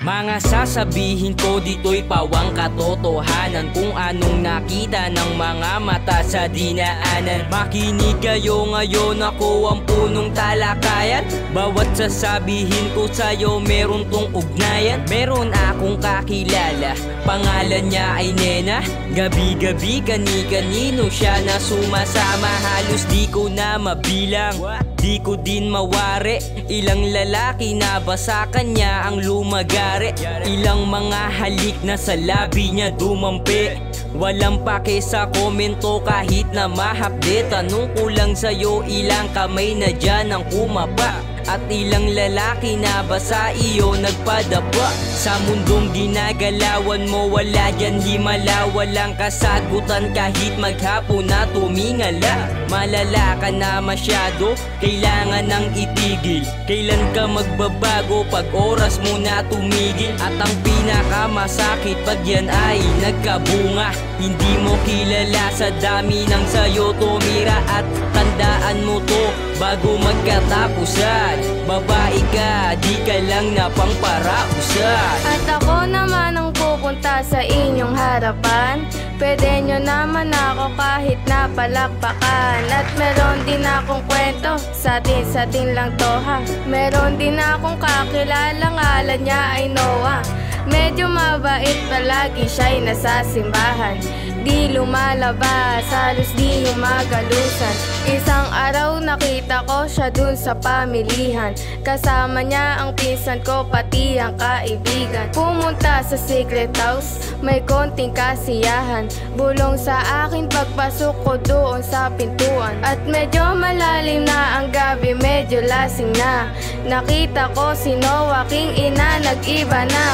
Mga sasabihin ko dito'y pawang katotohanan, kung anong nakita ng mga mata sa dinaanan. Makinig kayo ngayon, ako ang punong talakayan. Bawat sasabihin ko sa'yo meron tong ugnayan. Meron akong kakilala, pangalan niya ay Nena. Gabi-gabi kani-kanino siya na sumasama. Halos di ko na mabilang, di ko din mawari. Ilang lalaki na ba sa kanya ang lumagari. Ilang mga halik na sa labi niya dumampi. Walang pake sa komento kahit na mahapde. Tanong ko lang sa'yo, ilang kamay na dyan ang kumapa? At ilang lalaki na ba sa iyo nagpadapa? Sa mundong ginagalawan mo, wala dyan himala. Walang kasagutan kahit maghapon na tumingala. Malala ka na masyado, kailangan nang itigil. Kailan ka magbabago pag oras mo na tumigil? At ang pinakamasakit pag yan ay nagkabunga. Hindi mo kilala sa dami ng sayo tumira. At tandaan mo to bago magkatapusan, babae ka, di ka lang napangparausan. At ako naman ang pupunta sa inyong harapan. Pwede nyo naman ako kahit napalakpakan. At meron din akong kwento, sa atin lang to ha. Meron din akong kakilala, ngalan niya ay Noah. Medyo mabait, palagi siya'y nasa simbahan. Di lumalabas, halos di humagalusan. Isang araw nakita ko siya dun sa pamilihan. Kasama niya ang pinsan ko, pati ang kaibigan. Pumunta sa secret house, may konting kasiyahan. Bulong sa akin pagpasok ko doon sa pintuan. At medyo malalim na ang gabi, medyo lasing na. Nakita ko si Noah, king ina, nag-iba na.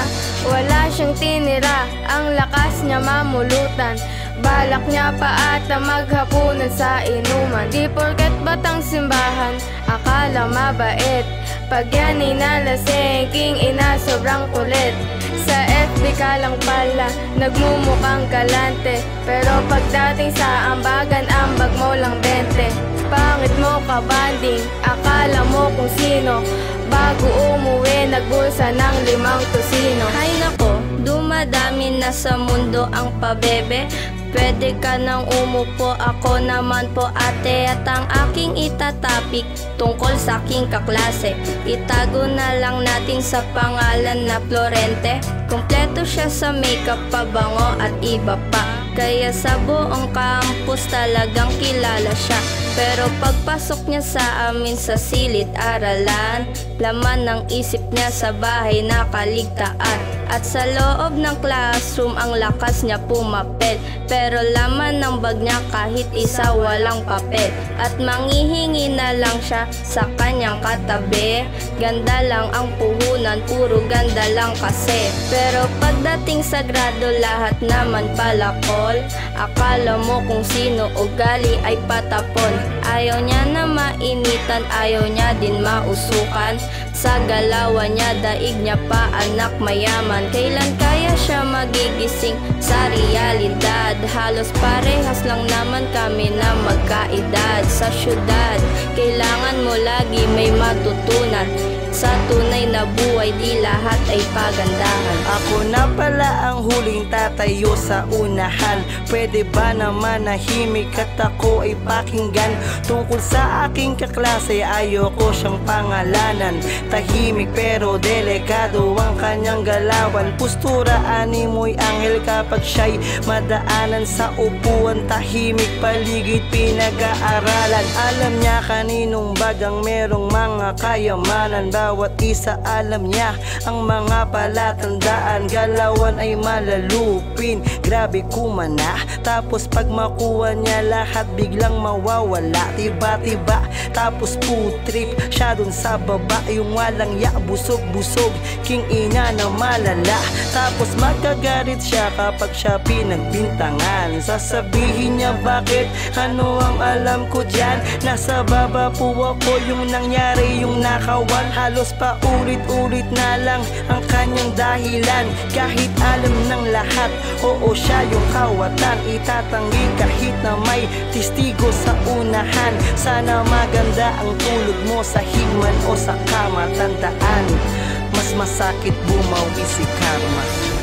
Wala siyang tinira, ang lakas niya mamulutan. Balak niya pa ata maghapunan sa inuman. Di porket batang simbahan, akala mabait. Pag yan ay nalasing, king ina sobrang kulit. Sa FB ka lang pala, nagmumukhang galante. Pero pagdating sa ambagan, ambag mo lang 20. Pangit mo kabanding, akala mo kung sino. Bago umuwi, nagbulsa ng 5 tusino. Ay nako, dumadami na sa mundo ang pabebe. Pwede ka nang umupo, ako naman po ate. At ang aking itatapik tungkol sa aking kaklase, itago na lang natin sa pangalan na Florente. Kompleto siya sa makeup, pabango at iba pa. Kaya sa buong campus talagang kilala siya. Pero pagpasok niya sa amin sa silid-aralan, laman ng isip niya sa bahay nakaligtaan. At sa loob ng classroom ang lakas niya pumapel. Pero laman ng bag niya kahit isa walang papel. At manghihingi na lang siya sa kanyang katabi. Ganda lang ang puhunan, puro ganda lang kasi. Pero pagdating sa grado lahat naman pala call. Akala mo kung sino ugali ay patapon. Ayaw niya na mainitan, ayaw niya din mausukan. Sa galawan niya, daig niya pa anak mayaman. Kailan kaya siya magigising sa realidad? Halos parehas lang naman kami na magkaedad. Sa syudad, kailangan mo lagi may matutunan. Sa tunay na buhay, di lahat ay pagandahan. Ako na pala ang huling tatayo sa unahan. Pwede ba naman nahimik at ako ay pakinggan? Tungkol sa aking kaklase, ayoko siyang pangalanan. Tahimik pero delikado ang kanyang galawan. Postura animoy anghel kapag siya'y madaanan sa upuan. Tahimik paligid pinag-aaralan. Alam niya kaninong bagang merong mga kayamanan. Bawat isa alam niya ang mga palatandaan. Galawan ay malalupin, grabe kumana. Tapos pag makuha niya lahat biglang mawawala. Tiba-tiba, tapos putrip siya dun sa baba. Yung walang ya, busog-busog, king ina na malala. Tapos magkagarit siya kapag siya pinagbintangan. Sasabihin niya bakit, ano ang alam ko dyan? Nasa baba po ako, yung nangyari yung nakawan. Halos pa ulit-ulit na lang ang kanyang dahilan. Kahit alam ng lahat, oo siya yung kawatan. Itatanggi kahit na may testigo sa unahan. Sana maganda ang tulog mo sa higman o sa kama. Tandaan, mas masakit bumawi si karma.